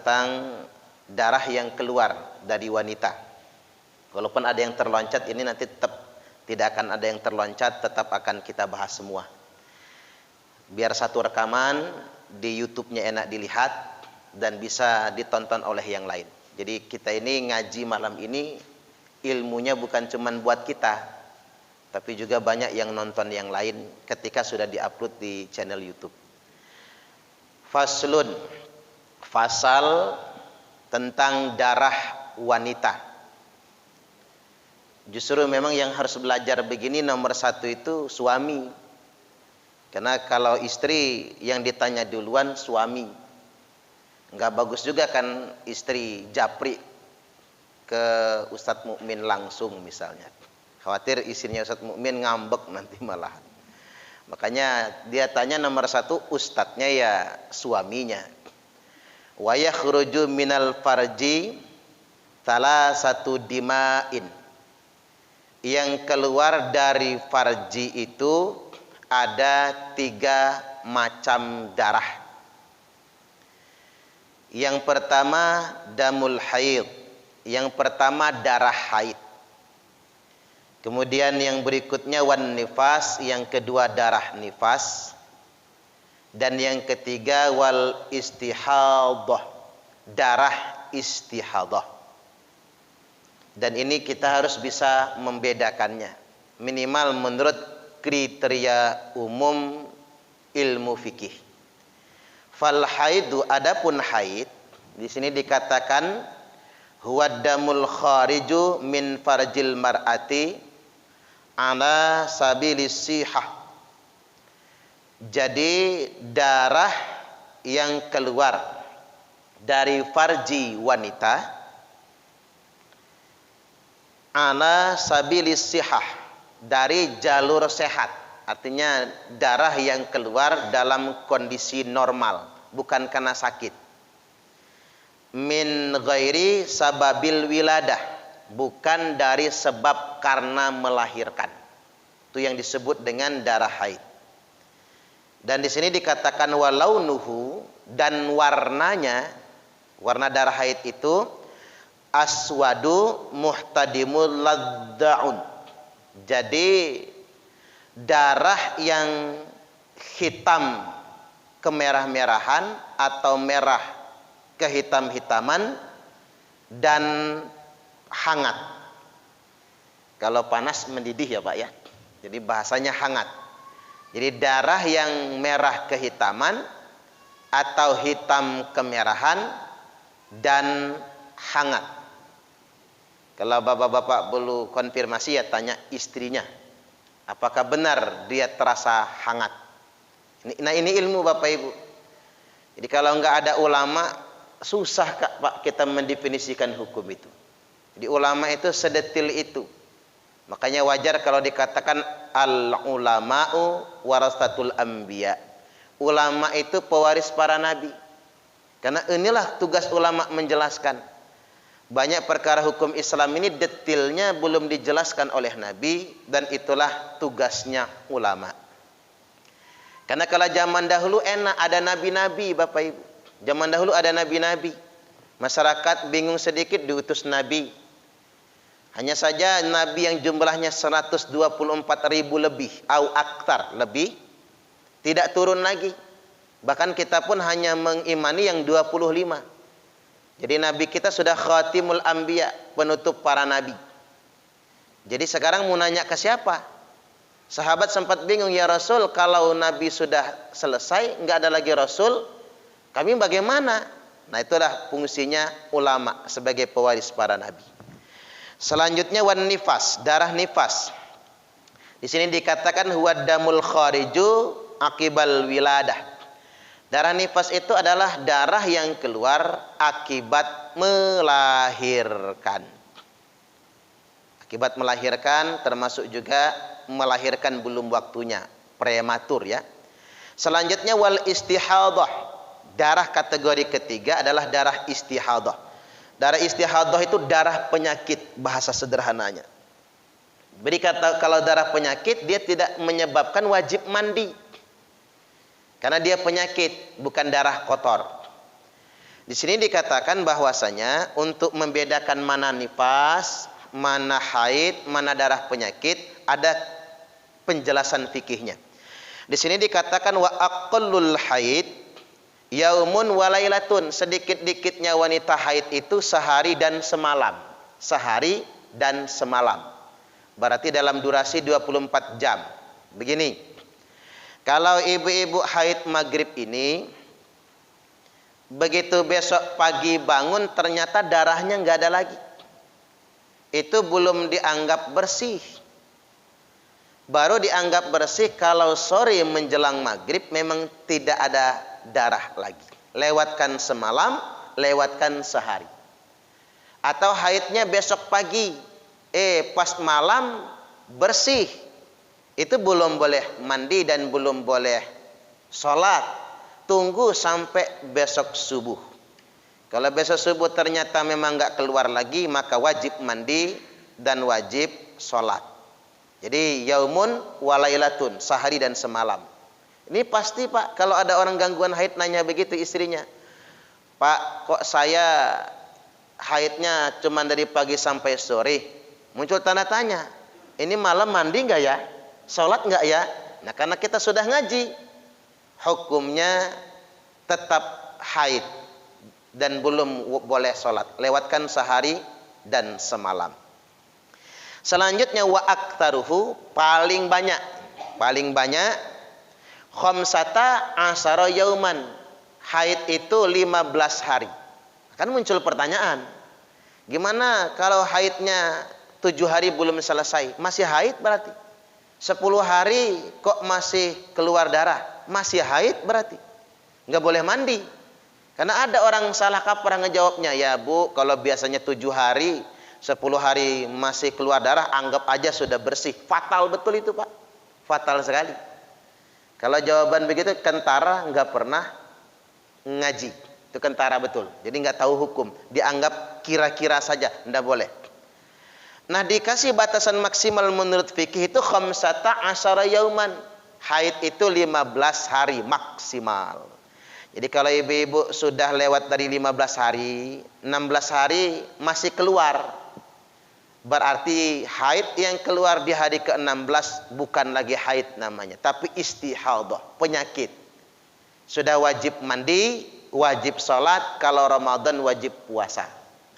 tentang darah yang keluar dari wanita. Walaupun ada yang terloncat, ini nanti tetap tidak akan ada yang terloncat, tetap akan kita bahas semua. Biar satu rekaman di YouTube-nya enak dilihat dan bisa ditonton oleh yang lain. Jadi kita ini ngaji malam ini ilmunya bukan cuman buat kita, tapi juga banyak yang nonton yang lain ketika sudah diupload di channel YouTube. Faslun, fasal tentang darah wanita. Justru memang yang harus belajar begini nomor satu itu suami. Karena kalau istri yang ditanya duluan suami. Enggak bagus juga kan istri japri ke Ustadz Mukmin langsung misalnya. Khawatir istrinya Ustadz Mukmin ngambek nanti malahan. Makanya dia tanya nomor satu ustadznya ya suaminya. Wa yakhruju minal farji salasatu dima'in. Yang keluar dari farji itu ada 3 macam darah. Yang pertama damul haid. Yang pertama darah haid. Kemudian yang berikutnya wan nifas, yang kedua darah nifas. Dan yang ketiga wal istihadah, darah istihadah. Dan ini kita harus bisa membedakannya. Minimal menurut kriteria umum ilmu fikih. Fal haidu, adapun haid, di sini dikatakan huwa damul khariju min farjil mar'ati ala sabilis sihah. Jadi darah yang keluar dari farji wanita ala sabilis sihah, dari jalur sehat. Artinya darah yang keluar dalam kondisi normal, bukan karena sakit. Min ghairi sababil wiladah, bukan dari sebab karena melahirkan. Itu yang disebut dengan darah haid. Dan di sini dikatakan walaunuhu, dan warnanya, warna darah haid itu aswadu muhtadimul ladda'un. Jadi darah yang hitam kemerah-merahan atau merah kehitam-hitaman dan hangat. Kalau panas mendidih ya Pak ya. Jadi bahasanya hangat. Jadi darah yang merah kehitaman atau hitam kemerahan dan hangat. Kalau bapak-bapak perlu konfirmasi ya tanya istrinya. Apakah benar dia terasa hangat? Nah ini ilmu Bapak Ibu. Jadi kalau enggak ada ulama susah Pak kita mendefinisikan hukum itu. Jadi ulama itu sedetil itu. Makanya wajar kalau dikatakan al-ulama'u warasatul anbiya. Ulama itu pewaris para nabi. Karena inilah tugas ulama menjelaskan. Banyak perkara hukum Islam ini detailnya belum dijelaskan oleh nabi, dan itulah tugasnya ulama. Karena kalau zaman dahulu enak ada nabi-nabi Bapak Ibu. Zaman dahulu ada nabi-nabi. Masyarakat bingung sedikit diutus nabi. Hanya saja nabi yang jumlahnya 124.000 lebih, au aktar lebih, tidak turun lagi. Bahkan kita pun hanya mengimani yang 25. Jadi nabi kita sudah khatimul anbiya, penutup para nabi. Jadi sekarang mau nanya ke siapa? Sahabat sempat bingung, ya Rasul, kalau nabi sudah selesai, enggak ada lagi Rasul, kami bagaimana? Nah itulah fungsinya ulama sebagai pewaris para nabi. Selanjutnya wan nifas, darah nifas. Di sini dikatakan huwa damul khariju akibal wiladah. Darah nifas itu adalah darah yang keluar akibat melahirkan. Akibat melahirkan termasuk juga melahirkan belum waktunya, prematur ya. Selanjutnya wal istihadah. Darah kategori ketiga adalah darah istihadah. Darah istihadah itu darah penyakit, bahasa sederhananya. Beri kata kalau darah penyakit dia tidak menyebabkan wajib mandi. Karena dia penyakit, bukan darah kotor. Di sini dikatakan bahwasanya untuk membedakan mana nifas, mana haid, mana darah penyakit, ada penjelasan fikihnya. Di sini dikatakan wa aqallul haid yaumun wa lailatun, sedikit-dikitnya wanita haid itu sehari dan semalam. Sehari dan semalam. Berarti dalam durasi 24 jam. Begini. Kalau ibu-ibu haid maghrib ini, begitu besok pagi bangun ternyata darahnya nggak ada lagi, itu belum dianggap bersih. Baru dianggap bersih kalau sore menjelang maghrib memang tidak ada darah lagi. Lewatkan semalam, lewatkan sehari. Atau haidnya besok pagi, pas malam bersih, itu belum boleh mandi dan belum boleh sholat. Tunggu sampai besok subuh. Kalau besok subuh ternyata memang nggak keluar lagi, maka wajib mandi dan wajib sholat. Jadi yaumun walailatun, sehari dan semalam. Ini pasti Pak, kalau ada orang gangguan haid nanya begitu istrinya, Pak, kok saya haidnya cuma dari pagi sampai sore? Muncul tanda tanya, ini malam mandi nggak ya? Sholat nggak ya? Nah, karena kita sudah ngaji, hukumnya tetap haid dan belum boleh sholat. Lewatkan sehari dan semalam. Selanjutnya wa aktaruhu, paling banyak khamsata asyara yauman, haid itu 15 hari. Akan muncul pertanyaan, gimana kalau haidnya 7 hari belum selesai? Masih haid berarti? 10 hari kok masih keluar darah? Masih haid berarti? Nggak boleh mandi. Karena ada orang salah kaprah ngejawabnya, ya Bu, kalau biasanya 7 hari, 10 hari masih keluar darah, anggap aja sudah bersih. Fatal betul itu Pak. Fatal sekali. Kalau jawaban begitu, kentara nggak pernah ngaji. Itu kentara betul. Jadi nggak tahu hukum. Dianggap kira-kira saja, nggak boleh. Nah, dikasih batasan maksimal menurut fikih itu khamsata asyara yauman. Haid itu 15 hari maksimal. Jadi kalau ibu-ibu sudah lewat dari 15 hari, 16 hari masih keluar, berarti haid yang keluar di hari ke-16 bukan lagi haid namanya, tapi istihadah, penyakit. Sudah wajib mandi, wajib sholat, kalau Ramadan wajib puasa.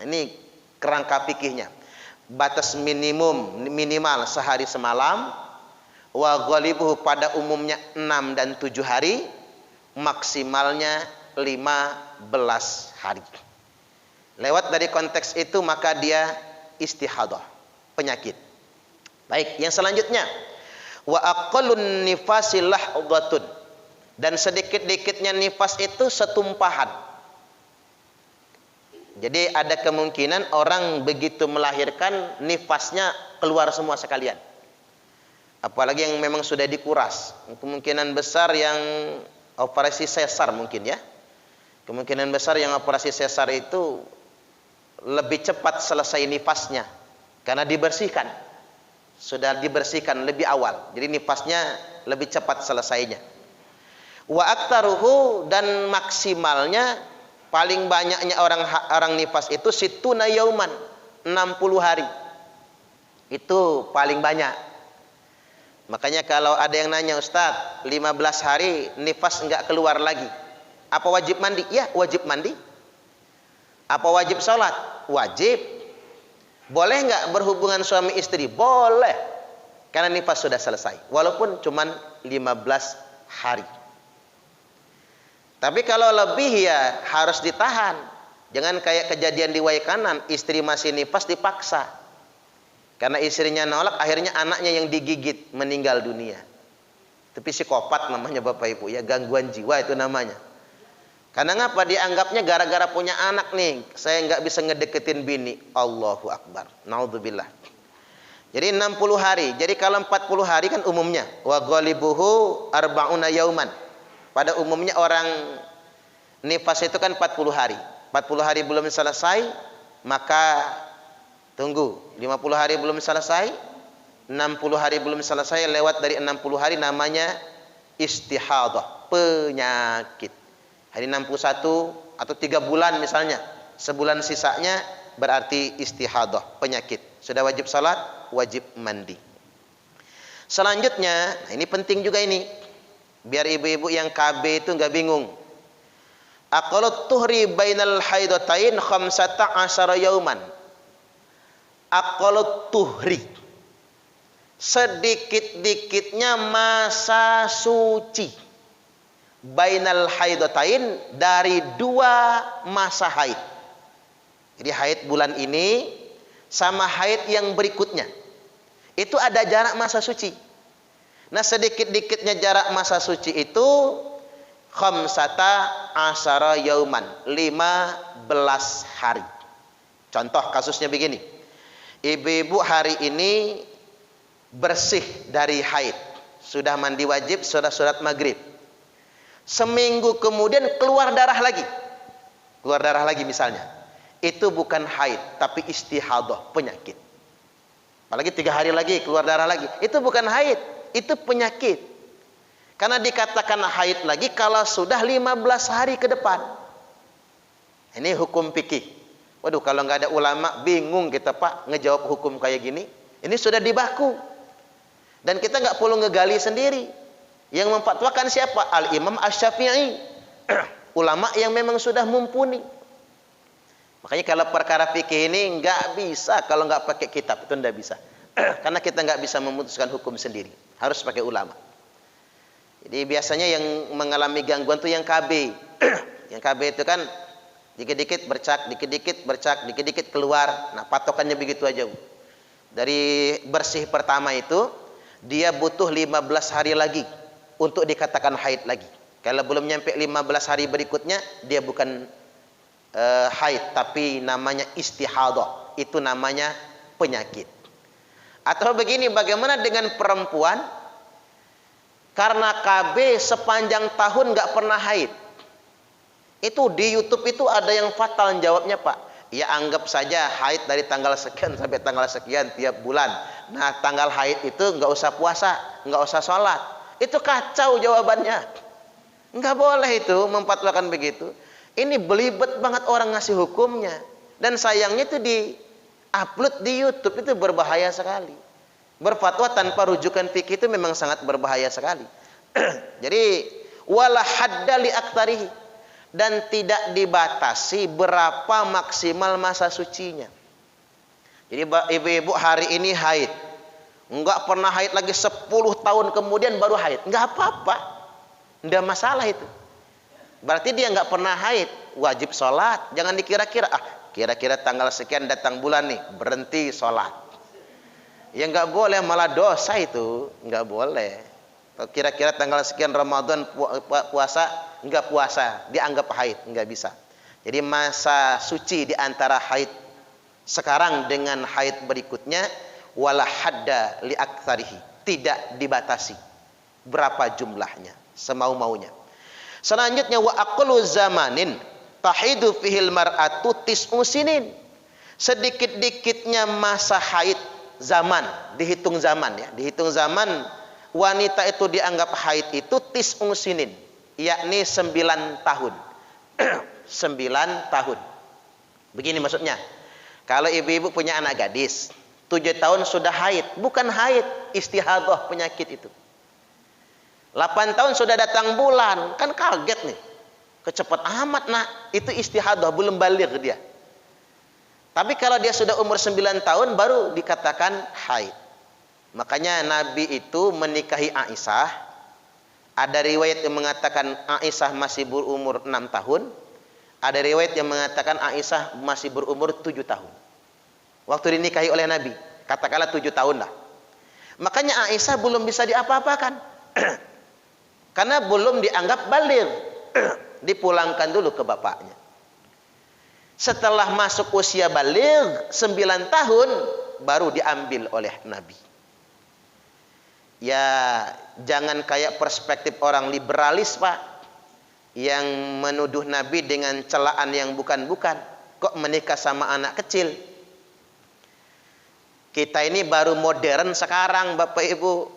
Ini kerangka fikihnya. Batas minimal sehari semalam, wa ghalibuhu pada umumnya 6 dan 7 hari, maksimalnya 15 hari. Lewat dari konteks itu maka dia istihadah, penyakit. Baik, yang selanjutnya wa aqallun nifasi lahdatun, dan sedikit-dikitnya nifas itu setumpahan. Jadi ada kemungkinan orang begitu melahirkan nifasnya keluar semua sekalian. Apalagi yang memang sudah dikuras, kemungkinan besar yang operasi sesar mungkin ya. Kemungkinan besar yang operasi sesar itu lebih cepat selesai nifasnya karena dibersihkan. Sudah dibersihkan lebih awal. Jadi nifasnya lebih cepat selesainya. Wa aktaruhu, dan maksimalnya paling banyaknya orang nifas itu situna yauman, 60 hari. Itu paling banyak. Makanya kalau ada yang nanya, Ustaz, 15 hari nifas enggak keluar lagi, apa wajib mandi? Ya, wajib mandi. Apa wajib sholat? Wajib. Boleh enggak berhubungan suami istri? Boleh. Karena nifas sudah selesai. Walaupun cuman 15 hari. Tapi kalau lebih ya harus ditahan. Jangan kayak kejadian di Waikanan, istri masih nifas dipaksa. Karena istrinya nolak, akhirnya anaknya yang digigit, meninggal dunia. Tapi psikopat namanya Bapak Ibu ya, gangguan jiwa itu namanya. Karena ngapa? Dianggapnya gara-gara punya anak nih, saya nggak bisa ngedeketin bini. Allahu Akbar. Naudzubillah. Jadi 60 hari. Jadi kalau 40 hari kan umumnya. Wa ghalibuhu arba'una yauman. Pada umumnya orang nifas itu kan 40 hari. 40 hari belum selesai, maka tunggu. 50 hari belum selesai, 60 hari belum selesai, lewat dari 60 hari namanya istihadah, penyakit. Hari 61 atau 3 bulan misalnya, sebulan sisanya berarti istihadah, penyakit. Sudah wajib salat, wajib mandi. Selanjutnya, nah ini penting juga ini, biar ibu-ibu yang KB itu nggak bingung. Aqallut tuhri bainal haidatain 15 yauman. Aqallut tuhri, sedikit-dikitnya masa suci, bainal haidatain, dari 2 masa haid. Jadi haid bulan ini sama haid yang berikutnya, itu ada jarak masa suci. Nah, sedikit-dikitnya jarak masa suci itu 15 yauman, 15 hari. Contoh kasusnya begini. Ibu-ibu hari ini bersih dari haid, sudah mandi wajib, sudah sholat maghrib. Seminggu kemudian keluar darah lagi. Keluar darah lagi misalnya. Itu bukan haid, tapi istihadah, penyakit. Apalagi 3 hari lagi keluar darah lagi. Itu bukan haid, itu penyakit. Karena dikatakan haid lagi kalau sudah 15 hari ke depan. Ini hukum fikih. Waduh, kalau nggak ada ulama bingung kita Pak ngejawab hukum kayak gini. Ini sudah dibaku. Dan kita nggak perlu ngegali sendiri. Yang memfatwakan siapa? Al-Imam Asy-Syafi'i. Ulama yang memang sudah mumpuni. Makanya kalau perkara fikih ini nggak bisa kalau nggak pakai kitab, itu nggak bisa. Karena kita nggak bisa memutuskan hukum sendiri, harus pakai ulama. Jadi biasanya yang mengalami gangguan tuh yang KB. Yang KB itu kan dikit-dikit bercak, dikit-dikit bercak, dikit-dikit keluar. Nah, patokannya begitu aja. Dari bersih pertama itu dia butuh 15 hari lagi untuk dikatakan haid lagi. Kalau belum nyampe 15 hari berikutnya, dia bukan haid, tapi namanya istihadah. Itu namanya penyakit. Atau begini, bagaimana dengan perempuan karena KB sepanjang tahun nggak pernah haid? Itu di YouTube itu ada yang fatal jawabnya Pak. Ya anggap saja haid dari tanggal sekian sampai tanggal sekian tiap bulan. Nah, tanggal haid itu nggak usah puasa, nggak usah sholat. Itu kacau jawabannya. Nggak boleh itu memfatwakan begitu. Ini belibet banget orang ngasih hukumnya. Dan sayangnya itu di-upload di YouTube, itu berbahaya sekali. Berfatwa tanpa rujukan fikih itu memang sangat berbahaya sekali. Jadi wala hadda li aktsarihi, dan tidak dibatasi berapa maksimal masa sucinya. Jadi ibu-ibu hari ini haid, enggak pernah haid lagi 10 tahun kemudian baru haid, enggak apa-apa. Enggak masalah itu. Berarti dia nggak pernah haid, wajib sholat. Jangan dikira-kira, kira-kira tanggal sekian datang bulan nih, berhenti sholat. Ya nggak boleh, malah dosa itu, nggak boleh. Kira-kira tanggal sekian Ramadan puasa, nggak puasa, dianggap haid, nggak bisa. Jadi masa suci di antara haid sekarang dengan haid berikutnya, wala hadda li aktsarihi, tidak dibatasi berapa jumlahnya, semau-maunya. Selanjutnya wa aqlu zamanin tahidu fihil mar'atu tis'u sinin. Sedikit-dikitnya masa haid zaman, dihitung zaman ya. Dihitung zaman wanita itu dianggap haid itu tis'u sinin, yakni 9 tahun. 9 tahun. Begini maksudnya. Kalau ibu-ibu punya anak gadis, 7 tahun sudah haid, bukan haid, istihadah, penyakit itu. 8 tahun sudah datang bulan, kan kaget nih. Kecepat amat nak, itu istihadah, belum baligh dia. Tapi kalau dia sudah umur 9 tahun baru dikatakan haid. Makanya Nabi itu menikahi Aisyah. Ada riwayat yang mengatakan Aisyah masih berumur 6 tahun. Ada riwayat yang mengatakan Aisyah masih berumur 7 tahun. Waktu dinikahi oleh Nabi, katakanlah 7 tahun lah. Makanya Aisyah belum bisa diapa-apakan. Karena belum dianggap baligh. Dipulangkan dulu ke bapaknya. Setelah masuk usia baligh 9 tahun baru diambil oleh Nabi. Ya, jangan kayak perspektif orang liberalis Pak, yang menuduh Nabi dengan celaan yang bukan-bukan. Kok menikah sama anak kecil? Kita ini baru modern sekarang Bapak Ibu.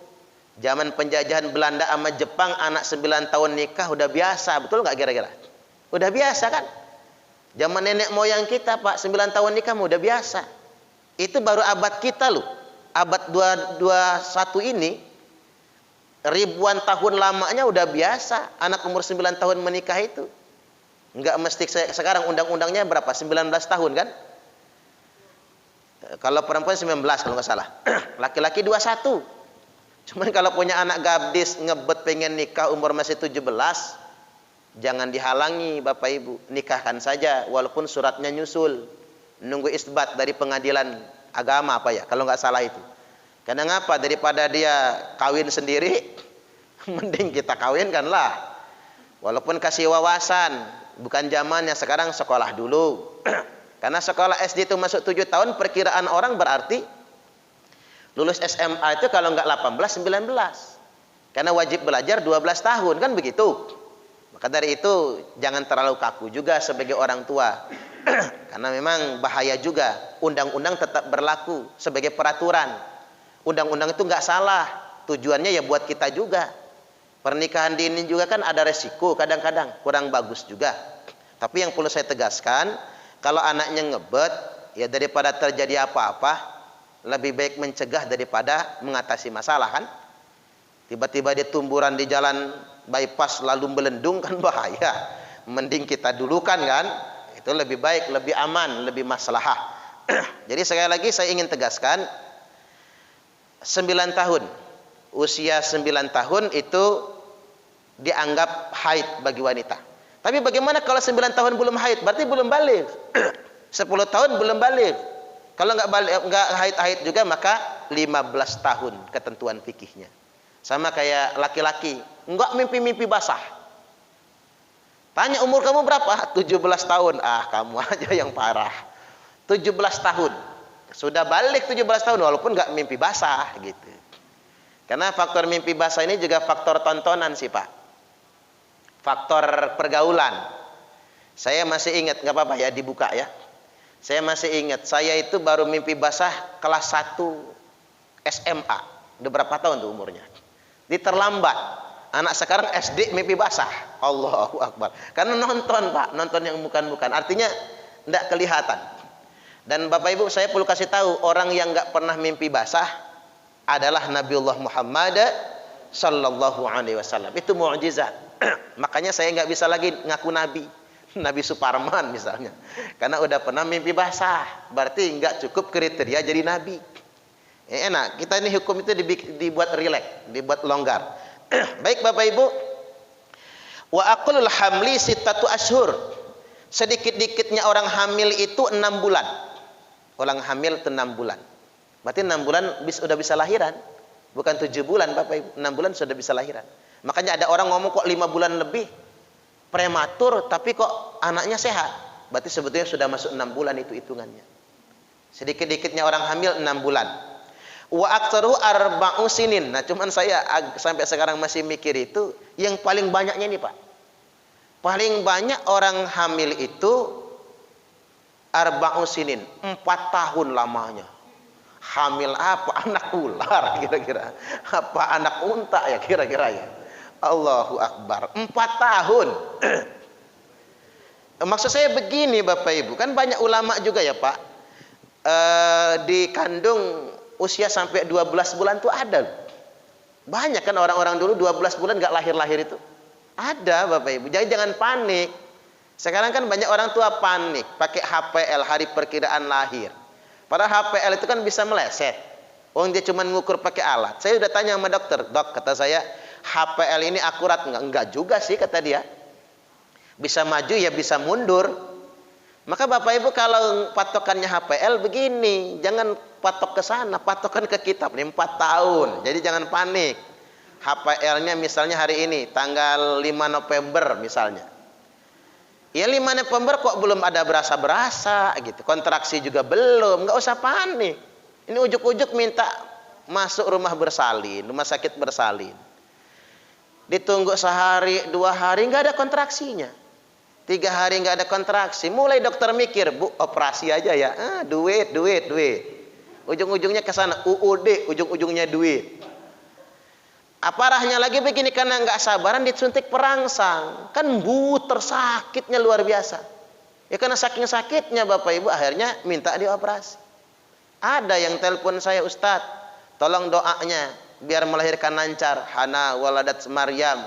Zaman penjajahan Belanda sama Jepang, anak 9 tahun nikah udah biasa, betul nggak kira-kira? Udah biasa kan? Zaman nenek moyang kita Pak, 9 tahun nikah udah biasa. Itu baru abad kita loh. Abad 21 ini, ribuan tahun lamanya udah biasa anak umur 9 tahun menikah itu. Enggak mesti sekarang undang-undangnya berapa? 19 tahun kan? Kalau perempuan 19 kalau nggak salah. Laki-laki 21. Cuman kalau punya anak gadis ngebet pengen nikah umur masih 17, jangan dihalangi Bapak Ibu, nikahkan saja walaupun suratnya nyusul. Nunggu isbat dari pengadilan agama apa ya, kalau nggak salah itu. Karena ngapa? Daripada dia kawin sendiri, mending kita kawinkanlah. Walaupun kasih wawasan, bukan zamannya sekarang, sekolah dulu. Karena sekolah SD itu masuk 7 tahun, perkiraan orang berarti lulus SMA itu kalau nggak 18, 19. Karena wajib belajar 12 tahun, kan begitu. Maka dari itu jangan terlalu kaku juga sebagai orang tua. Karena memang bahaya juga. Undang-undang tetap berlaku sebagai peraturan. Undang-undang itu nggak salah. Tujuannya ya buat kita juga. Pernikahan dini juga kan ada resiko kadang-kadang. Kurang bagus juga. Tapi yang perlu saya tegaskan, kalau anaknya ngebet, ya daripada terjadi apa-apa, lebih baik mencegah daripada mengatasi masalah kan. Tiba-tiba dia tumburan di jalan bypass lalu melendung kan bahaya. Mending kita dulukan kan. Itu lebih baik, lebih aman, lebih maslahah. Jadi sekali lagi saya ingin tegaskan, 9 tahun, usia 9 tahun itu dianggap haid bagi wanita. Tapi bagaimana kalau 9 tahun belum haid? Berarti belum balik. 10 tahun belum balik. Kalau nggak haid juga, maka 15 tahun ketentuan fikihnya. Sama kayak laki-laki, nggak mimpi-mimpi basah. Tanya umur kamu berapa? 17 tahun. Ah, kamu aja yang parah. 17 tahun. Sudah balik 17 tahun walaupun nggak mimpi basah gitu. Karena faktor mimpi basah ini juga faktor tontonan sih Pak. Faktor pergaulan. Saya masih ingat, nggak apa-apa ya dibuka ya. Saya masih ingat, saya itu baru mimpi basah kelas 1 SMA. Udah berapa tahun tuh umurnya? Terlambat. Anak sekarang SD mimpi basah. Allahu Akbar. Karena nonton Pak, nonton yang bukan-bukan. Artinya tidak kelihatan. Dan Bapak Ibu, saya perlu kasih tahu, orang yang nggak pernah mimpi basah adalah Nabiullah Muhammad sallallahu alaihi wasallam. Itu mukjizat. Makanya saya nggak bisa lagi ngaku nabi. Nabi Suparman misalnya. Karena udah pernah mimpi basah. Berarti nggak cukup kriteria jadi nabi. Enak, kita ini hukum itu dibuat rileks, dibuat longgar. Baik Bapak Ibu, wa aqlul hamli sittatu ashur. Sedikit-dikitnya orang hamil itu 6 bulan. Orang hamil itu 6 bulan. Berarti 6 bulan sudah bisa lahiran. Bukan 7 bulan Bapak Ibu, 6 bulan sudah bisa lahiran. Makanya ada orang ngomong kok 5 bulan lebih prematur, tapi kok anaknya sehat. Berarti sebetulnya sudah masuk 6 bulan itu hitungannya. Sedikit-dikitnya orang hamil 6 bulan. Wa aktsaru arba'u sinin. Nah, cuman saya sampai sekarang masih mikir itu yang paling banyaknya ini, Pak. Paling banyak orang hamil itu arba'u sinin, 4 tahun lamanya. Hamil apa? Anak ular kira-kira. Apa anak unta ya kira-kira ya. Allahu Akbar. 4 tahun. Maksud saya begini Bapak Ibu, kan banyak ulama juga ya Pak. Dikandung usia sampai 12 bulan tuh ada. Banyak kan orang-orang dulu 12 bulan nggak lahir-lahir itu. Ada Bapak Ibu. Jadi jangan panik. Sekarang kan banyak orang tua panik pakai HPL, hari perkiraan lahir. Padahal HPL itu kan bisa meleset. Dia cuma ngukur pakai alat. Saya udah tanya sama dokter, "Dok," kata saya, "HPL ini akurat enggak?" "Enggak juga sih," kata dia. Bisa maju ya bisa mundur. Maka Bapak Ibu kalau patokannya HPL begini, jangan patok ke sana, patokan ke kitab. Ini 4 tahun. Jadi jangan panik. HPL-nya misalnya hari ini tanggal 5 November misalnya. Ya 5 November kok belum ada berasa-berasa gitu. Kontraksi juga belum, enggak usah panik. Ini ujuk-ujuk minta masuk rumah bersalin, rumah sakit bersalin. Ditunggu sehari, 2 hari enggak ada kontraksinya. 3 hari nggak ada kontraksi, mulai dokter mikir, "Bu, operasi aja ya." Duit. Ujung-ujungnya ke sana, UUD, ujung-ujungnya duit. Parahnya lagi begini, karena nggak sabaran disuntik perangsang, kan tersakitnya luar biasa. Ya karena saking sakitnya Bapak Ibu akhirnya minta dioperasi. Ada yang telepon saya, Ustadz, tolong doanya biar melahirkan lancar. Hana waladat Maryam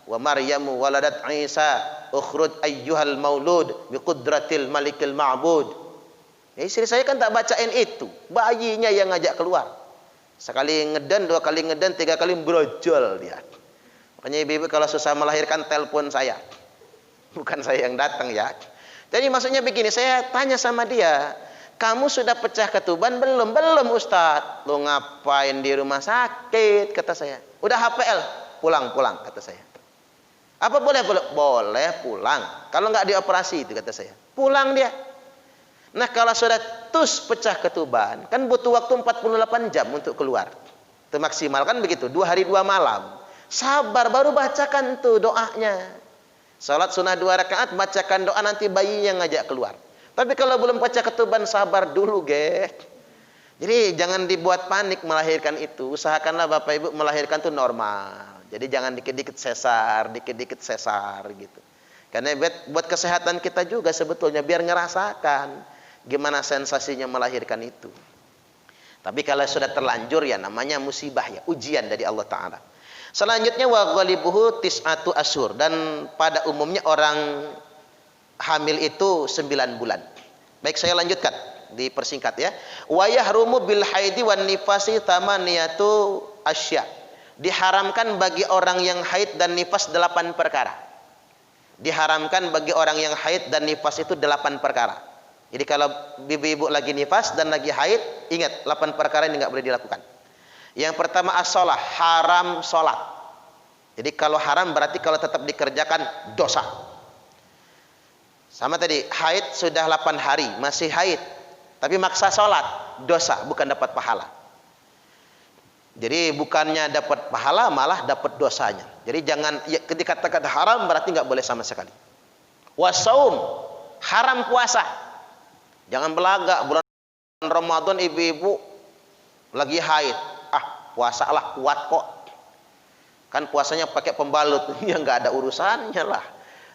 wa Maryamu waladat Isa ukhruj ayyuhal maulud biqudratil malikil ma'bud. Ya, istri saya kan tak bacain itu, bayinya yang ngajak keluar. Sekali ngeden, 2 kali ngeden, 3 kali brojol dia. Makanya ibu-ibu kalau susah melahirkan telepon saya. Bukan saya yang datang ya. Jadi maksudnya begini, saya tanya sama dia, kamu sudah pecah ketuban belum? Belum Ustadz. Lu ngapain di rumah sakit? Kata saya. Udah HPL, pulang kata saya. Apa boleh? Boleh pulang. Kalau nggak dioperasi itu kata saya. Pulang dia. Nah kalau sudah tus pecah ketuban, kan butuh waktu 48 jam untuk keluar. Itu maksimal kan begitu, 2 hari 2 malam. Sabar, baru bacakan tuh doanya. Salat sunnah 2 rakaat, bacakan doa, nanti bayinya ngajak keluar. Tapi kalau belum pecah ketuban, sabar dulu, gek. Jadi jangan dibuat panik melahirkan itu. Usahakanlah Bapak Ibu melahirkan itu normal. Jadi jangan dikit-dikit sesar gitu. Karena buat kesehatan kita juga sebetulnya, biar ngerasakan gimana sensasinya melahirkan itu. Tapi kalau sudah terlanjur ya namanya musibah ya, ujian dari Allah Ta'ala. Selanjutnya wa ghalibuhu tis'atu asyhur, dan pada umumnya orang hamil itu 9 bulan. Baik, saya lanjutkan, dipersingkat ya. Wa yahrumu bil haidi wan nifasi tamaniyatu asya. Diharamkan bagi orang yang haid dan nifas 8 perkara. Diharamkan bagi orang yang haid dan nifas itu 8 perkara. Jadi kalau ibu-ibu lagi nifas dan lagi haid, ingat 8 perkara ini enggak boleh dilakukan. Yang pertama as-shalah, haram sholat. Jadi kalau haram berarti kalau tetap dikerjakan dosa. Sama tadi, haid sudah 8 hari, masih haid, tapi maksa sholat, dosa, bukan dapat pahala. Jadi bukannya dapat pahala, malah dapat dosanya. Jadi jangan, ya, ketika kata haram berarti nggak boleh sama sekali. Wasaum, haram puasa. Jangan belagak, bulan Ramadan ibu-ibu lagi haid. Puasa lah, kuat kok. Kan puasanya pakai pembalut, ya nggak ada urusannya lah.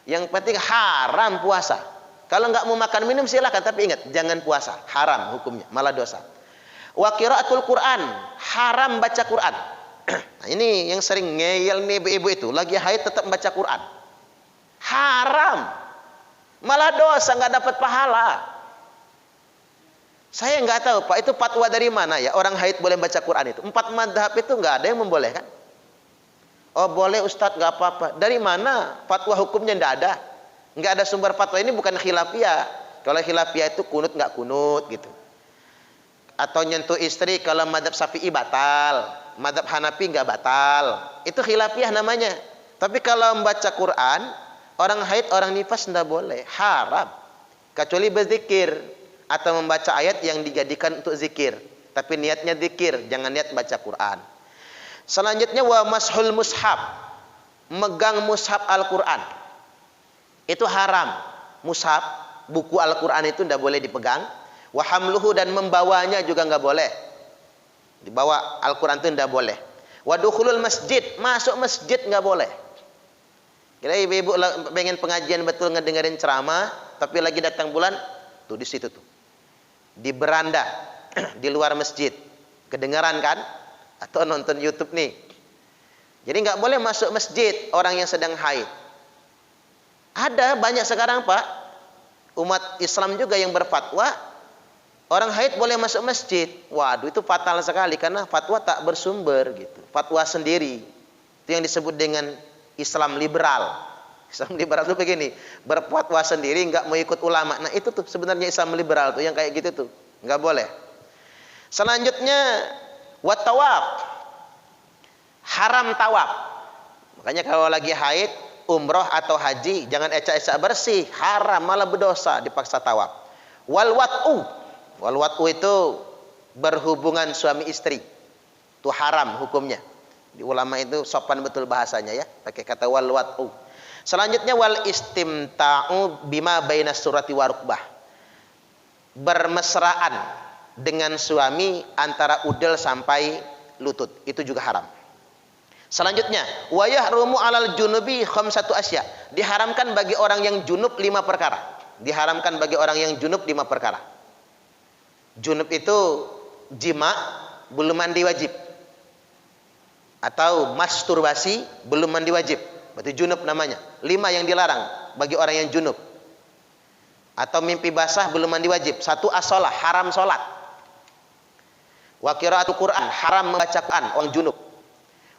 Yang penting haram puasa. Kalau nggak mau makan minum silakan, tapi ingat jangan puasa, haram hukumnya, malah dosa. Wa qiraatul Quran, haram baca Quran. Nah, ini yang sering ngeyel nih ibu-ibu itu, lagi haid tetap baca Quran. Haram. Malah dosa, nggak dapat pahala. Saya nggak tahu Pak, itu fatwa dari mana ya orang haid boleh baca Quran itu? 4 madhab itu nggak ada yang membolehkan. Oh boleh Ustadz, nggak apa-apa. Dari mana fatwa hukumnya? Nggak ada. Nggak ada sumber fatwa, ini bukan khilafiyah. Kalau khilafiyah itu kunut nggak kunut gitu. Atau nyentuh istri kalau madhab Syafi'i batal, madhab Hanafi nggak batal. Itu khilafiyah namanya. Tapi kalau membaca Quran, orang haid, orang nifas nggak boleh, haram. Kecuali berzikir atau membaca ayat yang dijadikan untuk zikir, tapi niatnya zikir, jangan niat baca Quran. Selanjutnya wa mashul mushaf, megang mushaf Al-Quran itu haram. Mushaf, buku Al-Quran itu tidak boleh dipegang. Wa hamluhu, dan membawanya juga nggak boleh. Dibawa Al-Quran itu tidak boleh. Wa dukhulul masjid, masuk masjid nggak boleh. Kira ibu-ibu pengen pengajian betul, ngedengerin ceramah, tapi lagi datang bulan, tuh di situ tuh, di beranda di luar masjid, kedengaran kan? Atau nonton YouTube nih. Jadi nggak boleh masuk masjid orang yang sedang haid. Ada banyak sekarang Pak, umat Islam juga yang berfatwa orang haid boleh masuk masjid. Waduh, itu fatal sekali karena fatwa tak bersumber gitu, fatwa sendiri. Itu yang disebut dengan Islam liberal. Islam liberal itu begini, berfatwa sendiri, nggak mau ikut ulama. Nah itu tuh sebenarnya Islam liberal tuh yang kayak gitu tuh, nggak boleh. Selanjutnya wat tawaf, haram tawaf. Makanya kalau lagi haid, umroh atau haji, jangan ecak-ecak bersih, haram, malah berdosa dipaksa tawaf. Wal wat'u itu berhubungan suami istri, itu haram hukumnya. Di ulama itu sopan betul bahasanya ya, pakai kata wal wat'u. Selanjutnya wal istimta'u bima baina surati wa rukbah, bermesraan dengan suami antara udel sampai lutut, itu juga haram. Selanjutnya wa yahrumu alal junubi khamsatu asya, diharamkan bagi orang yang junub 5 perkara. Diharamkan bagi orang yang junub 5 perkara. Junub itu jima belum mandi wajib, atau masturbasi belum mandi wajib, berarti junub namanya. 5 yang dilarang bagi orang yang junub. Atau mimpi basah belum mandi wajib. 1 as-shalah, haram sholat. Wa qiraatul Quran, haram membaca Quran orang junub.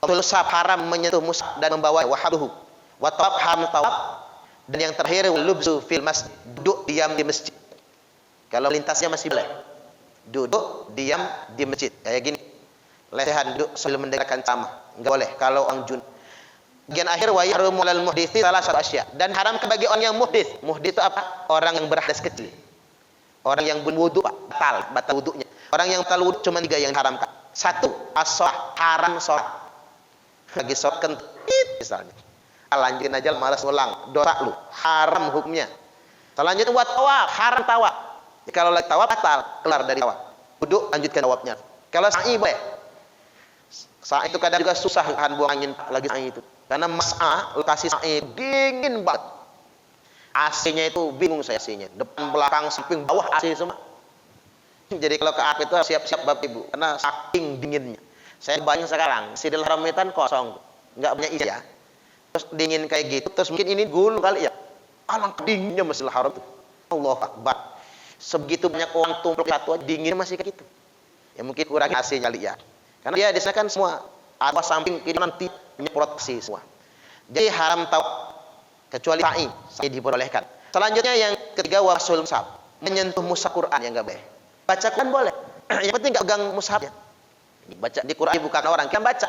Tulsab, haram menyentuh mushaf dan membawa wahaduhu. Wa tawaf, haram tawaf. Dan yang terakhir lubzu fil masjid, duduk diam di masjid. Kalau lintasnya masih boleh. Duduk diam di masjid kayak gini. Lesehan duduk sambil mendengarkan ceramah, enggak boleh kalau orang junub. Bagian akhir wa yahrumu lal muhditsi salasatu asya, dan haram bagi orang yang muhdits. Muhdits itu apa? Orang yang berhadas kecil. Orang yang berwudu batal wudunya. Orang yang batal wudu cuma 3 yang haramkan. 1, as-shalah, haram sholat. Lagi sholat kentut misalnya. Lanjutin aja, malas ngulang, dosa lu, haram hukumnya. Selanjutnya buat tawaf, haram tawaf. Kalau lagi tawaf batal, kelar dari tawaf. Wudu, lanjutkan tawafnya. Kalau sa'i boleh. Sa'i itu kadang juga susah kan buang angin lagi sa'i itu. Karena mas'a, lokasi sa'i dingin banget. AC-nya itu bingung saya AC-nya. Depan, belakang, samping, bawah AC semua. Jadi kalau ke AP itu siap-siap Bapak Ibu, karena saking dinginnya. Saya bayang sekarang, Masjidil Haram itu kan kosong, enggak punya isi ya. Terus dingin kayak gitu, terus mungkin ini gulung kali ya. Alangkah dinginnya Masjidil Haram itu. Allahu Akbar. Sebegitu banyak orang tumpuk satu aja, dinginnya masih kayak gitu. Ya mungkin kurang AC kali ya. Karena dia di sana kan semua atas samping kiri nanti menyemprot AC semua. Jadi haram tawaf kecuali sa'i diperbolehkan. Selanjutnya yang ketiga wasul mushaf, menyentuh mushaf Quran yang enggak boleh. Baca Quran boleh. Yang penting enggak pegang mushafnya. Baca di Quran bukan orang kan baca.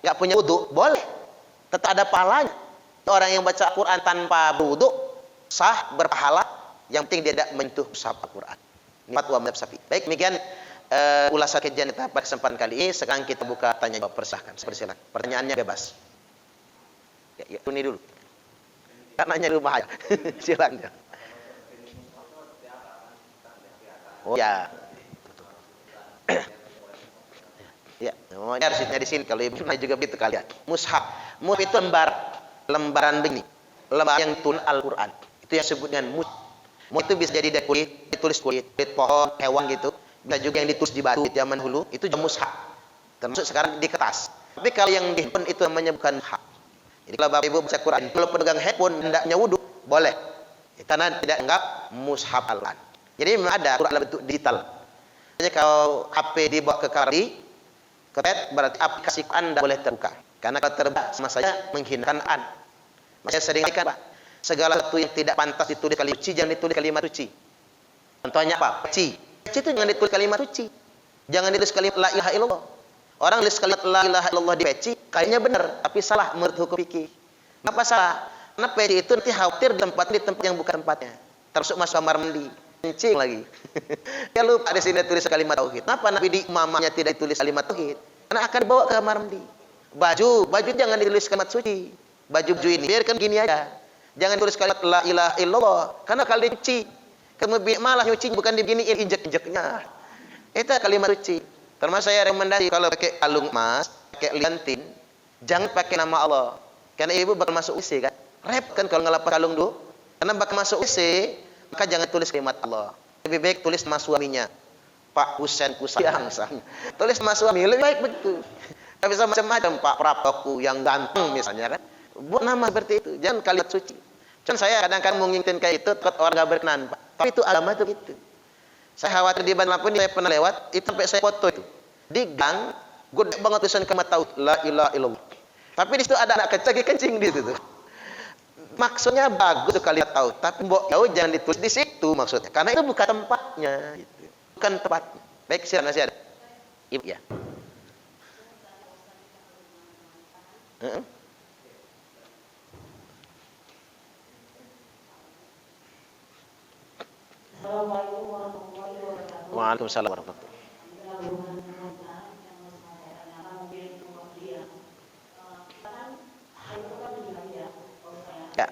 Enggak punya wudu, boleh. Tetap ada pahalanya. Orang yang baca Quran tanpa berwudu sah, berpahala. Yang penting dia tidak menyentuh mushaf Al-Quran. Ini fatwa mazhab Syafi'i. Baik, demikian ulasan kajian kita pada kesempatan kali ini. Sekarang kita buka tanya jawab, persilahkan. Persilakan. Pertanyaannya bebas. Ya, ini dulu. Karena rumah aja. Silakan. Oh ya. Ya, harusnya di sini kalau ibu juga begitu kalian. Mushaf. Mushaf itu lembaran begini. Lembaran yang tulis Al-Quran. Itu yang disebut dengan mushaf. Mushaf itu bisa jadi dari kulit, ditulis kulit pohon, hewan gitu. Bisa juga yang ditulis di batu zaman dulu, itu juga mushaf. Termasuk sekarang di kertas. Tapi kalau yang di handphone itu namanya bukan mushaf. Jadi kalau Bapak Ibu baca Quran, kalau pegang handphone hendaknya wudu, boleh. Karena tidak anggap mushaf Al-Quran. Jadi memang ada Quran dalam bentuk digital. Jadi kalau HP dibawa ke kamar ketet, berarti aplikasi Quran tidak boleh terbuka. Karena kalau terbuka sama saja menghinakan Quran. Saya sering katakan, Pak, segala sesuatu yang tidak pantas ditulis kalimat suci jangan ditulis kalimat suci. Contohnya apa? Peci. Peci itu jangan ditulis kalimat suci. Jangan ditulis kalimat la ilaha illallah. Orang tulis kalimat la ilaha illallah di peci, kayaknya benar, tapi salah menurut hukum fikih. Kenapa salah? Karena peci itu nanti khawatir di tempat yang bukan tempatnya. Termasuk masuk kamar mandi. Kencing lagi. Ya lupa di sini tulis kalimat tauhid. Kenapa Nabi di mamanya tidak ditulis kalimat tauhid? Karena akan dibawa ke kamar mandi. Baju jangan ditulis kalimat suci. Baju ini biarkan gini aja. Jangan tulis kalimat la ilaha illallah. Karena kalau dicuci, kemudian malah nyuci bukan diginiin injek-injeknya. Itu kalimat suci. Termasuk saya rekomendasi kalau pakai kalung emas, pakai liantin, jangan pakai nama Allah. Karena ibu bakal masuk WC kan. Rep kan kalau ngelepas kalung dulu. Karena bakal masuk WC, maka jangan tulis kalimat Allah. Lebih baik tulis nama suaminya. Pak Husain Kusayang. Tulis nama suami, lebih baik begitu. Tidak bisa macam-macam, Pak Praptoku yang ganteng misalnya kan. Buat nama seperti itu, jangan kalimat suci. Cuman saya kadang-kadang menginginkan kayak itu, takut orang gak berkenan, Pak. Tapi itu agama itu gitu. Saya khawatir di Bandung pun saya pernah lewat, itu sampai saya foto itu. Di gang, gede banget tulisan kalimat tauhid, la ilaha illallah. Tapi di situ ada anak kecil kencing di situ. Maksudnya bagus tuh kalimat tauhid, tapi mbok jauh jangan ditulis di situ maksudnya. Karena itu bukan tempatnya, gitu. Bukan tempatnya. Baik, silakan masih ada. Ibu ya. Waalaikumsalam warahmatullahi wabarakatuh. Ya.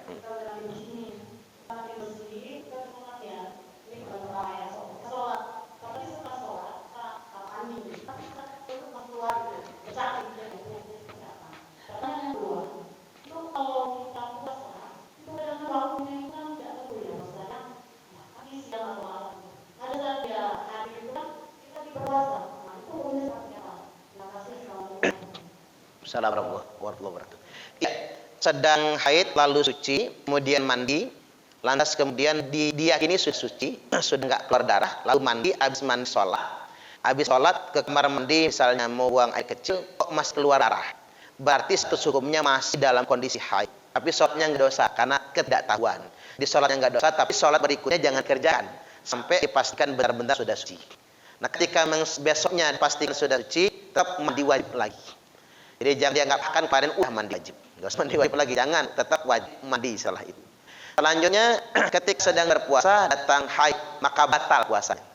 Assalamualaikum warahmatullahi wabarakatuh. Ya, sedang haid lalu suci, kemudian mandi, lantas kemudian diyakini sudah suci, sudah nggak keluar darah, lalu mandi, habis mandi sholat. Habis sholat ke kamar mandi misalnya mau buang air kecil, kok masih keluar darah. Berarti status hukumnya masih dalam kondisi haid. Tapi sholatnya nggak dosa karena ketidaktahuan. Di sholatnya nggak dosa, tapi sholat berikutnya jangan kerjakan sampai dipastikan benar-benar sudah suci. Nah, ketika besoknya dipastikan sudah suci, tetap mandi wajib lagi. Jadi jangan dianggap akan kemarin mandi wajib. Nggak usah mandi wajib lagi, jangan, tetap wajib mandi setelah itu. Selanjutnya, ketika sedang berpuasa datang haid, maka batal puasanya.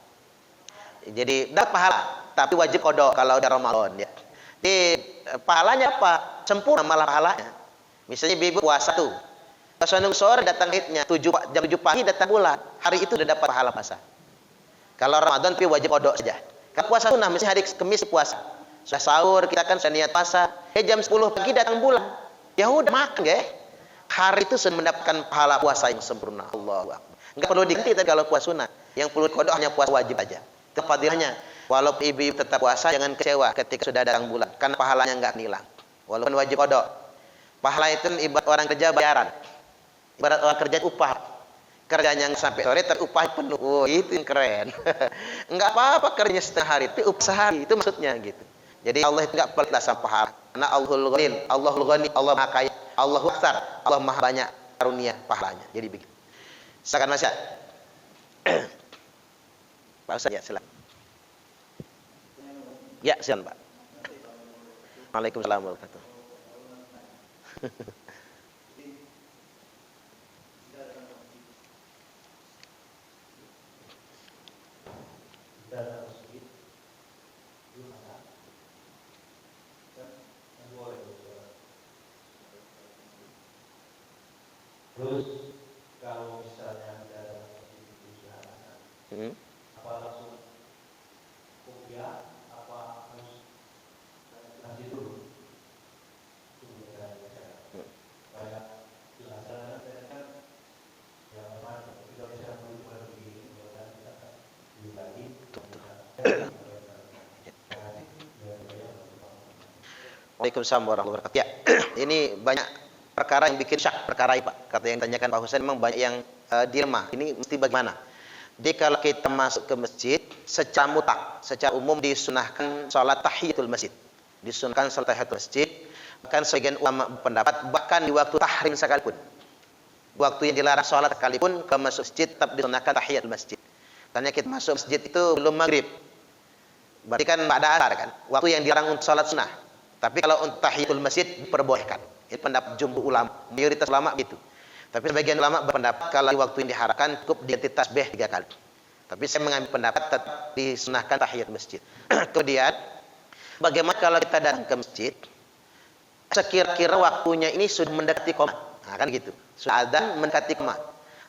Jadi dapat pahala, tapi wajib qada kalau udah Ramadan ya. Jadi pahalanya apa? Sempurna malah pahalanya. Misalnya ibu puasa tuh, pas sore datang haidnya, jam 7 pagi datang bulan, hari itu udah dapat pahala puasa. Kalau Ramadan tapi wajib qada saja. Kalau puasa sunnah misalnya hari Kamis puasa, sudah sahur kita kan sudah niat puasa, jam 10 pagi datang bulan, ya udah makan ya. Hari itu sudah mendapatkan pahala puasa yang sempurna. Allahu Akbar. Enggak perlu diganti kalau puasa sunnah. Yang perlu qada hanya puasa wajib aja. Itu fadilahnya. Walaupun ibu tetap puasa jangan kecewa ketika sudah datang bulan, karena pahalanya enggak hilang. Walaupun wajib qada. Pahala itu ibarat orang kerja bayaran. Ibarat orang kerja upah. Kerjanya sampai sore terupah penuh. Oh, itu yang keren. Enggak apa-apa kerjanya setengah hari, tapi upah sehari. Itu maksudnya gitu. Jadi Allah itu enggak pelit sama pahala. Karena Allahul Ghani, Allah Maha Kaya, Allahu Akbar, Allah Maha banyak karunia pahalanya. Jadi begitu. Silakan Mas ya. Pak Ustaz ya, silakan. Ya, silakan Pak. Waalaikumsalam warahmatullahi wabarakatuh. Terus kalau misalnya ada apa langsung kuliah apa harus nanti dulu kayak jelasan kan yang mana kita bisa berubah begini dan lagi Waalaikumsalam warahmatullahi wabarakatuh. Ya, ini banyak perkara yang bikin syak perkara ini Pak. Kata yang ditanyakan Pak Husain memang banyak yang dilema. Ini mesti bagaimana? Jadi kalau kita masuk ke masjid secara mutlak, secara umum disunahkan salat tahiyatul masjid. Disunahkan salat tahiyatul masjid. Bahkan sebagian ulama berpendapat bahkan di waktu tahrim sekalipun. Waktu yang dilarang salat sekalipun ke masuk masjid tetap disunahkan tahiyatul masjid. Tanya kita masuk masjid itu belum maghrib. Berarti kan pada asar kan. Waktu yang dilarang untuk salat sunnah. Tapi kalau untuk tahiyatul masjid diperbolehkan. Ini pendapat jumhur ulama, mayoritas ulama gitu. Tapi sebagian ulama berpendapat kalau waktu yang diharapkan cukup diganti tasbih 3 kali. Tapi saya mengambil pendapat tetap disunahkan tahiyat masjid. Kemudian bagaimana kalau kita datang ke masjid sekira-kira waktunya ini sudah mendekati qomat. Nah, kan gitu. Sudah adzan mendekati qomat.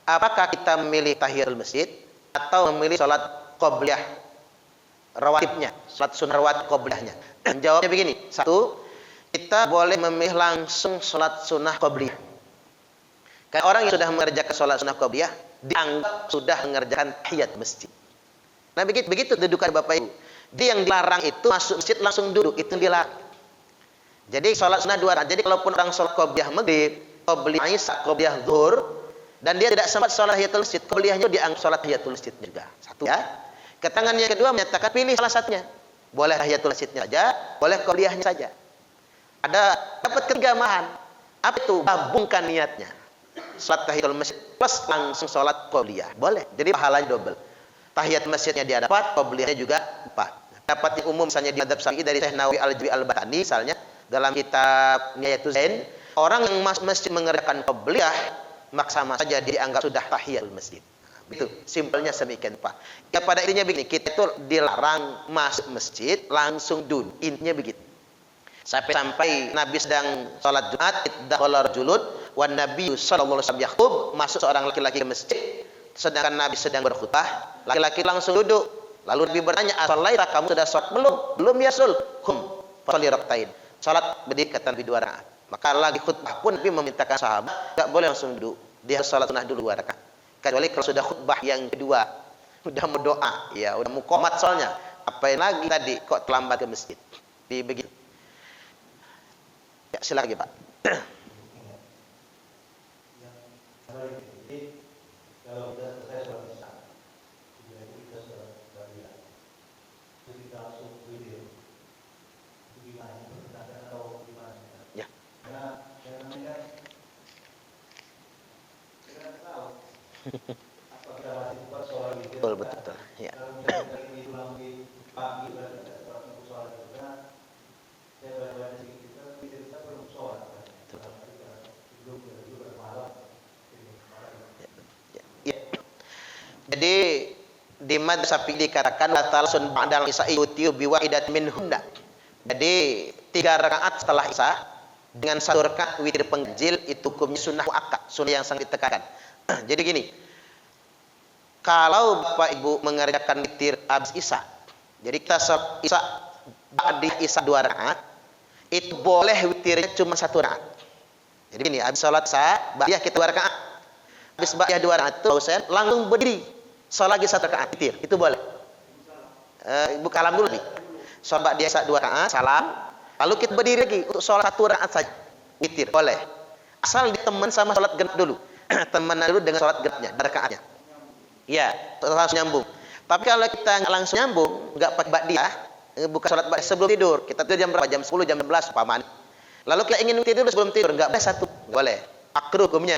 Apakah kita memilih tahiyatul masjid atau memilih salat qobliyah rawatibnya, salat sunnah rawatib qobliyahnya? Jawabnya begini. 1, kita boleh memilih langsung sholat sunnah qobliyah. Karena orang yang sudah mengerjakan sholat sunnah qobliyah dianggap sudah mengerjakan tahiyat masjid. Nah begitu dudukan Bapak Ibu. Dia yang dilarang itu masuk masjid langsung duduk, itu yang dilarang. Jadi sholat sunnah 2 rakaat. Jadi kalaupun orang sholat qobliyah maghrib, qobliyah isya, qobliyah zuhur, dan dia tidak sempat sholat tahiyatul masjid, qobliyahnya dianggap sholat tahiyatul masjid juga. 1 ya. Keterangan yang kedua menyatakan pilih salah satunya. Boleh tahiyatul masjidnya saja, boleh qobliyahnya saja. Ada dapat ketigamahan. Apa itu? Gabungkan niatnya. Salat tahiyatul masjid plus langsung salat qobliyah. Boleh. Jadi pahalanya double. Tahiyat masjidnya dia dapat, qobliyahnya juga dapat. Dapat yang umum misalnya di Madzhab Syafi'i dari Syekh Nawawi Al-Jawi Al-Batani misalnya dalam kitab Niyatul Zain, orang yang masuk masjid mengerjakan qobliyah maka sama saja dianggap sudah tahiyatul masjid. Begitu. Simpelnya semikian Pak. Ya pada intinya begini, kita itu dilarang masuk masjid langsung duduk. Intinya begitu. Sampai Nabi sedang sholat Jumat, iddakhala rajulun wan Nabi sallallahu alaihi wasallam yakhutub, masuk seorang laki-laki ke masjid sedangkan Nabi sedang berkhutbah, laki-laki langsung duduk. Lalu Nabi bertanya, "Asalaita, kamu sudah sholat belum?" "Belum ya Rasul." "Qum fasholli rak'atain." Salat berdiri kata Nabi 2 rakaat. Maka lagi khutbah pun Nabi memerintahkan sahabat enggak boleh langsung duduk. Dia harus salat sunnah dulu 2 rakaat. Kecuali kalau sudah khutbah yang kedua, sudah mau doa, ya udah mau qomat soalnya. Apain lagi tadi kok terlambat ke masjid? Begitu. Ya, silakan lagi, Pak. Jadi kalau kita selesai sholat isya, kemudian kita sholat tahiyat, jadi kita langsung video. Itu gimana? Bertanya atau gimana? Ya. Karena yang namanya kita tahu apa kita masih buat sholat video. Betul, betul. Ya. Kalau misalnya kita ulang di pagi berarti kita sholat sholat itu karena saya baca di kita kita belum sholat. Belum juga malam. Ya. Jadi di madzhab dikatakan la talasun ba'dal isya'i yutiu bi wahidat minhunna. Jadi 3 rakaat setelah isya dengan 1 rakaat witir pengganjil itu hukumnya sunnah muakkad, sunnah yang sangat ditekankan. Jadi gini, kalau Bapak Ibu mengerjakan witir habis isya, jadi kita sholat isya ba'di isya 2 rakaat, itu boleh witirnya cuma 1 rakaat. Jadi ini habis sholat isya ba'diyah kita 2 rakaat. Habis ba'diyah 2 rakaat itu langsung berdiri sholat lagi 1 rakaat witir, itu boleh. Buka salam dulu nih. Sholat ba'diyah 2 rakaat, salam, lalu kita berdiri lagi untuk sholat 1 rakaat saja witir, boleh. Asal ditemen sama sholat genap dulu. Teman dulu dengan sholat genapnya, rakaatnya. Ya, langsung nyambung. Tapi kalau kita nggak langsung nyambung, nggak pakai ba'diyah, buka sholat ba'diyah sebelum tidur, kita tidur jam berapa? Jam 10, jam 11 umpamanya. Lalu kita ingin tidur sebelum tidur, nggak boleh 1, nggak boleh. Makruh hukumnya.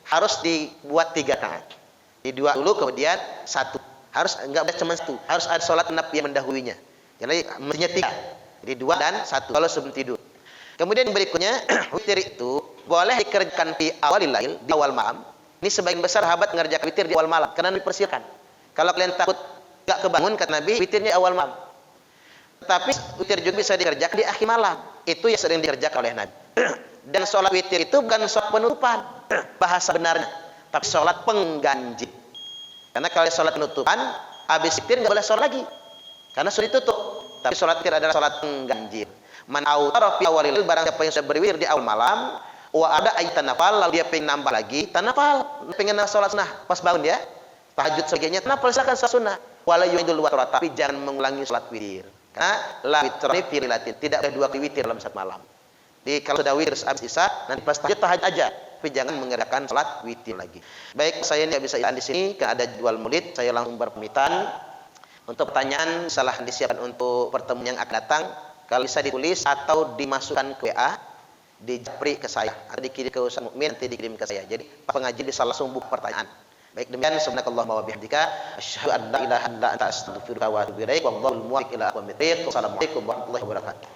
Harus dibuat 3 rakaat. Di 2 dulu kemudian 1. Harus nggak boleh cuma 1. Harus ada sholat genap yang mendahulunya. Jadi mestinya 3. Jadi 2 dan 1 kalau sebelum tidur. Kemudian berikutnya witir itu boleh dikerjakan di awalil lail, di awal malam. Ini sebagian besar sahabat mengerjakan witir di awal malam karena dipersilakan. Kalau kalian takut enggak kebangun kata Nabi, witirnya awal malam. Tetapi witir juga bisa dikerjakan di akhir malam. Itu yang sering dikerjakan oleh Nabi. Dan sholat witir itu bukan sholat penutupan bahasa benarnya, tapi sholat pengganjil. Karena kalau sholat penutupan habis witir enggak boleh sholat lagi. Karena sudah ditutup. Tapi sholat witir adalah sholat pengganjil. Man autara fi awalil barang siapa yang sudah berwitir di awal malam, wa ada aitan nafal lalu dia pengen nambah lagi, tanafal, pengen sholat sunnah pas bangun dia, tahajud sebagainya, tanafal silakan sholat sunnah. Wala yu'idul watr, tapi jangan mengulangi sholat witir. Karena la witrani fi lailatin, tidak ada 2 kali witir dalam satu malam. Jadi kalau sudah witir habis isya, nanti pas tahajud aja, tapi jangan mengerjakan sholat witir lagi. Baik, saya tidak bisa di sini karena ada jadwal maulid, saya langsung berpamitan. Untuk pertanyaan salah disiapkan untuk pertemuan yang akan datang. Kalau bisa ditulis atau dimasukkan ke WA, di japri ke saya atau dikirim ke Ustaz Mukmin, nanti dikirim ke saya. Jadi pengaji bisa langsung buka pertanyaan. Baik, demikian subhanakallahumma wa bihamdika asyhadu an la ilaha illa anta astaghfiruka wa atubu ilaik. Wallahul muwaffiq ila aqwamit thoriq. Wassalamualaikum warahmatullahi wabarakatuh.